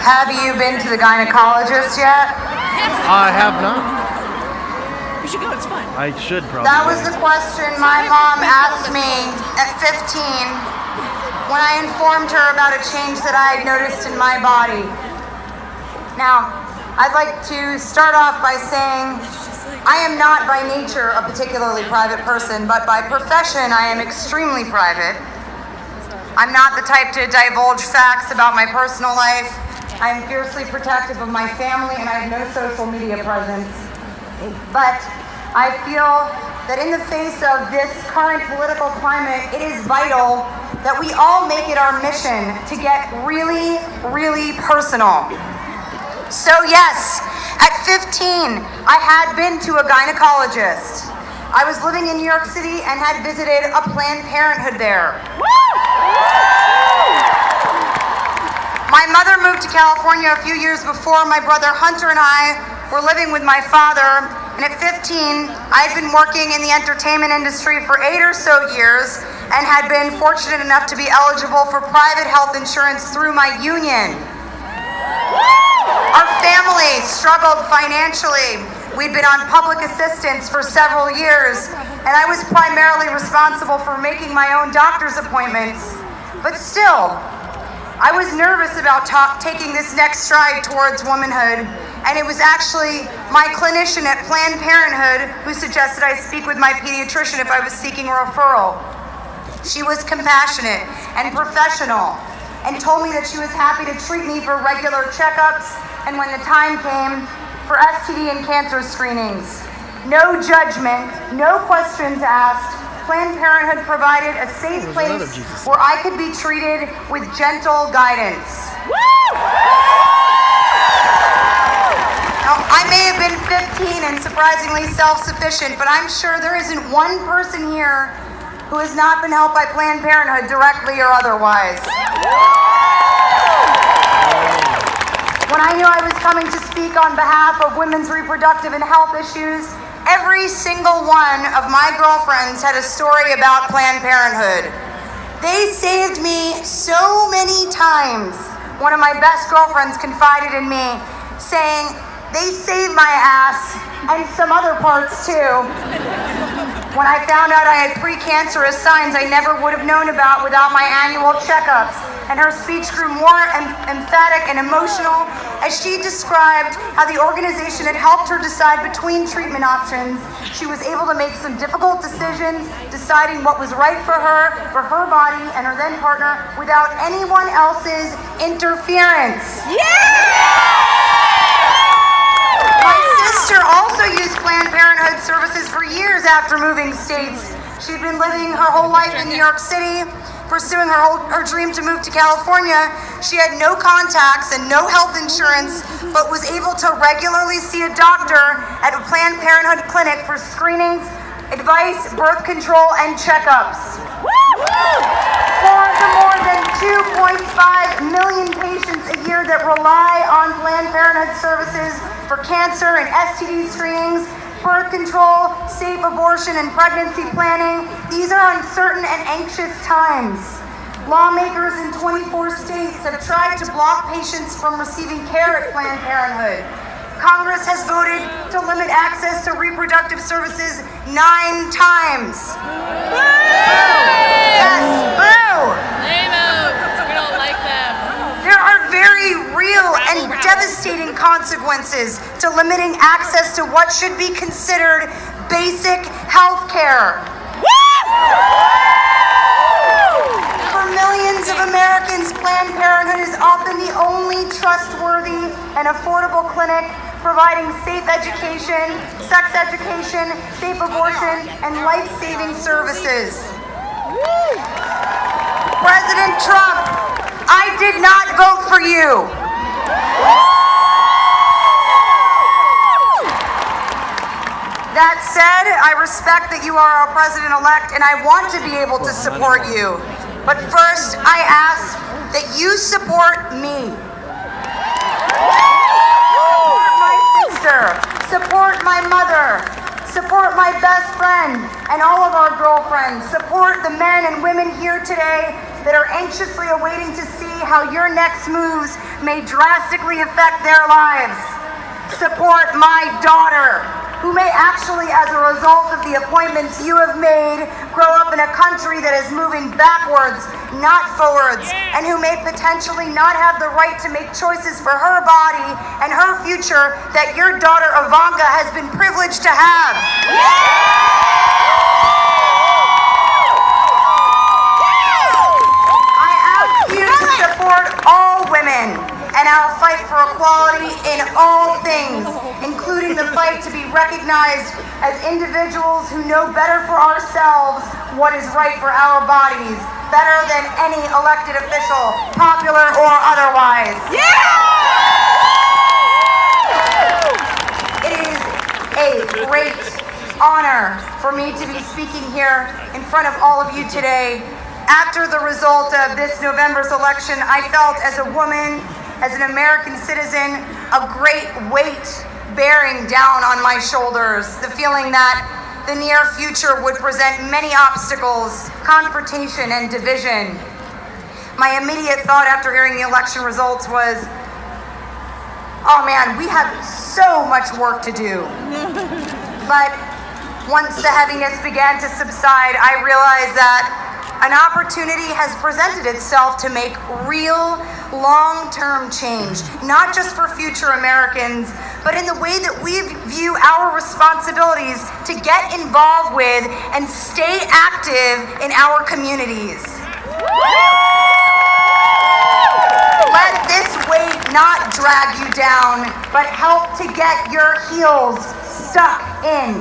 Have you been to the gynecologist yet? I have not. You should go, it's fun. I should probably. That was the question my mom asked me at 15 when I informed her about a change that I had noticed in my body. Now, I'd like to start off by saying I am not by nature a particularly private person, but by profession I am extremely private. I'm not the type to divulge facts about my personal life. I am fiercely protective of my family and I have no social media presence. But I feel that in the face of this current political climate, it is vital that we all make it our mission to get really, really personal. So yes, at 15, I had been to a gynecologist. I was living in New York City and had visited a Planned Parenthood there. My mother moved to California a few years before. My brother Hunter and I were living with my father, and at 15, I had been working in the entertainment industry for 8 or so years and had been fortunate enough to be eligible for private health insurance through my union. Our family struggled financially. We'd been on public assistance for several years, and I was primarily responsible for making my own doctor's appointments. But still, I was nervous about taking this next stride towards womanhood, and it was actually my clinician at Planned Parenthood who suggested I speak with my pediatrician if I was seeking a referral. She was compassionate and professional and told me that she was happy to treat me for regular checkups and when the time came, for STD and cancer screenings. No judgment, no questions asked. Planned Parenthood provided a safe place where I could be treated with gentle guidance. Now, I may have been 15 and surprisingly self-sufficient, but I'm sure there isn't one person here who has not been helped by Planned Parenthood directly or otherwise. When I knew I was coming to speak on behalf of women's reproductive and health issues, every single one of my girlfriends had a story about Planned Parenthood. They saved me so many times. One of my best girlfriends confided in me, saying, "They saved my ass, and some other parts too." When I found out I had precancerous signs I never would have known about without my annual checkups, and her speech grew more emphatic and emotional as she described how the organization had helped her decide between treatment options. She was able to make some difficult decisions, deciding what was right for her body, and her then partner without anyone else's interference. My sister also used Planned Parenthood services for years after moving states. She'd been living her whole life in New York City, pursuing her dream to move to California. She had no contacts and no health insurance, but was able to regularly see a doctor at a Planned Parenthood clinic for screenings, advice, birth control, and checkups. For the more than 2.5 million patients a year that rely on Planned Parenthood services for cancer and STD screenings, birth control, safe abortion, and pregnancy planning, these are uncertain and anxious times. Lawmakers in 24 states have tried to block patients from receiving care at Planned Parenthood. Congress has voted to limit access to reproductive services 9 times. Boo! Yes, boo! We don't like them. There are very real and devastating consequences to limiting access to what should be considered basic health care. For millions of Americans, Planned Parenthood is often the only trustworthy and affordable clinic providing safe education, sex education, safe abortion, and life-saving services. President Trump, I did not vote for you. That said, I respect that you are our president-elect, and I want to be able to support you. But first, I ask that you support me. Support my sister, support my mother, support my best friend, and all of our girlfriends, support support the men and women here today that are anxiously awaiting to see how your next moves may drastically affect their lives. Support my daughter, who may actually, as a result of the appointments you have made, grow up in a country that is moving backwards, not forwards, and who may potentially not have the right to make choices for her body and her future that your daughter Ivanka has been privileged to have. I ask you to support all women and our fight for equality in all things, including the fight to be recognized as individuals who know better for ourselves what is right for our bodies, better than any elected official, popular or otherwise. It is a great honor for me to be speaking here in front of all of you today. After the result of this November's election, I felt as a woman, as an American citizen, a great weight bearing down on my shoulders. The feeling that the near future would present many obstacles, confrontation, and division. My immediate thought after hearing the election results was, oh man, we have so much work to do. But once the heaviness began to subside, I realized that an opportunity has presented itself to make real, long-term change, not just for future Americans, but in the way that we view our responsibilities to get involved with and stay active in our communities. Let this weight not drag you down, but help to get your heels stuck in.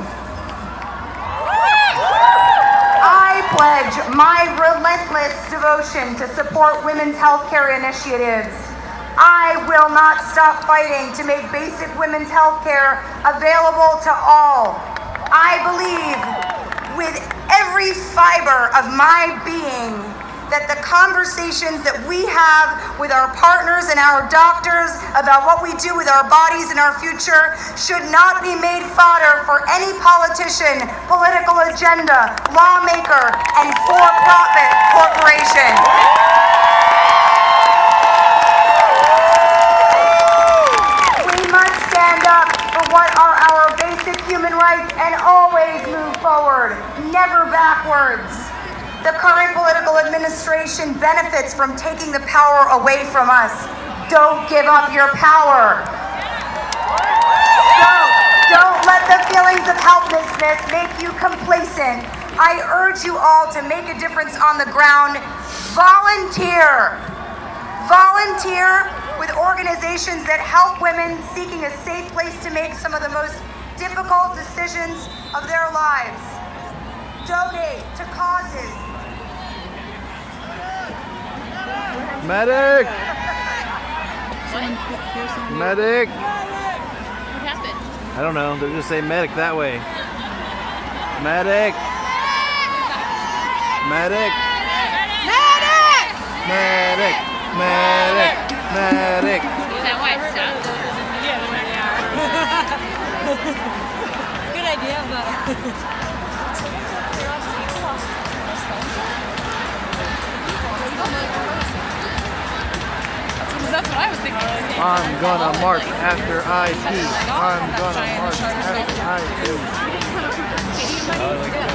I pledge my relentless devotion to support women's healthcare initiatives. I will not stop fighting to make basic women's healthcare available to all. I believe with every fiber of my being that the conversations that we have with our partners and our doctors about what we do with our bodies and our future should not be made fodder for any politician, political agenda, lawmaker, and for-profit corporation. We must stand up for what are our basic human rights and always move forward, never backwards. The current political administration benefits from taking the power away from us. Don't give up your power. Don't let the feelings of helplessness make you complacent. I urge you all to make a difference on the ground. Volunteer. Volunteer with organizations that help women seeking a safe place to make some of the most difficult decisions of their lives. Donate to causes. Medic! What? Medic! What happened? I don't know. They're just saying medic that way. Medic! Medic! Medic! Medic! Medic! Is that why it stopped? Good idea, but That's what I was thinking. I'm gonna march after I pee. I'm gonna march after I pee.